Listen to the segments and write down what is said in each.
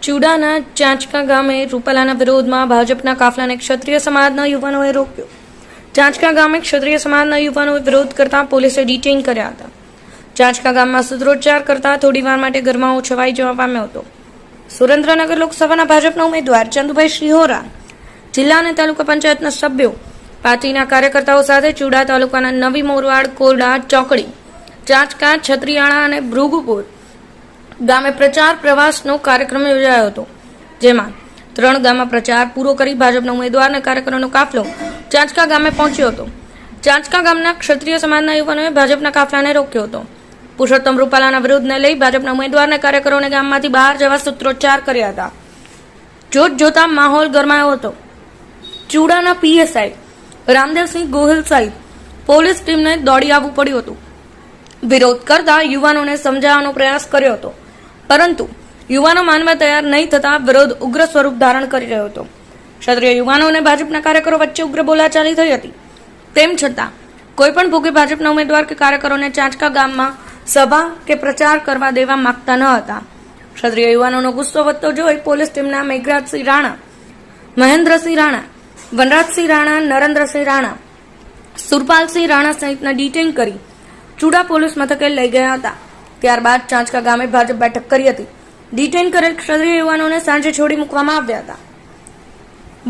ચુડાના ચાંચકા ગામે રૂપાલાના વિરોધમાં ભાજપના કાફલાને ક્ષત્રિય સમાજના યુવાનોએ રોક્યો. ચાંચકા ગામે ક્ષત્રિય સમાજના યુવાનોએ વિરોધ કરતા પોલીસે ડિટેઇન કર્યા હતા. ચાંચકા ગામમાં સૂત્રોચ્ચાર કરતા થોડીવાર માટે ગરમાવો છવાઈ જવા પામ્યો હતો. સુરેન્દ્રનગર લોકસભાના ભાજપના ઉમેદવાર ચંદુભાઈ શ્રીહોરા, જિલ્લા અને તાલુકા પંચાયતના સભ્યો, પાર્ટીના કાર્યકર્તાઓ સાથે ચુડા તાલુકાના નવી મોરવાડ, કોરડા, ચોકડી, ચાંચકા, છત્રીયાણા અને ભૃગુપુર ગામે પ્રચાર પ્રવાસનો કાર્યક્રમ યોજાયો હતો. જેમાં 3 ગામમાં પ્રચાર પૂરો કરી ભાજપના ઉમેદવાર અને કાર્યકરોનો કાફલો ચાંચકા ગામે પહોંચ્યો હતો. ચાંચકા ગામના ક્ષત્રિય સમાજના યુવાનોએ ભાજપના કાફલાને રોક્યો હતો. પુરુષોત્તમ રૂપાલાના વિરોધને લઈ ભાજપના ઉમેદવાર અને કાર્યકરોને ગામમાંથી બહાર જવા સૂત્રોચ્ચાર કર્યા હતા. જોત જોતા માહોલ ગરમાયો હતો. ચુડાના પીએસઆઈ રામદેવસિંહ ગોહિલ સહિત પોલીસ ટીમને દોડી આવવું પડ્યું હતું. વિરોધ કરતા યુવાનોને સમજાવવાનો પ્રયાસ કર્યો હતો, પરંતુ યુવાનો માનવા તૈયાર નહીં થતા વિરોધ ઉગ્ર સ્વરૂપ ધારણ કરી રહ્યો હતો. ક્ષત્રિય યુવાનો અને ભાજપના કાર્યકરો વચ્ચે ઉગ્ર બોલાચાલી થઈ હતી. તેમ છતાં કોઈપણ ભોગે ભાજપના ઉમેદવાર કે કાર્યકરોને ચાંચકા ગામમાં સભા કે પ્રચાર કરવા દેવા માંગતા ન હતા. ક્ષત્રિય યુવાનોનો ગુસ્સો વધતો જોઈ પોલીસ ટીમના મેઘરાજસિંહ રાણા, મહેન્દ્રસિંહ રાણા, વનરાજસિંહ રાણા, નરેન્દ્રસિંહ રાણા, સુરપાલસિંહ રાણા સહિતના ડિટેઇન કરી ચુડા પોલીસ મથકે લઈ ગયા હતા. ત્યારબાદ ચાંચકા ગામે ભાજપ બેઠક કરી હતી. ડિટેઇન કરેલ ક્ષત્રિય યુવાનોને સાંજે છોડી મૂકવામાં આવ્યા હતા.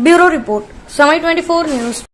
બ્યુરો રિપોર્ટ, સમય 24 ન્યૂઝ.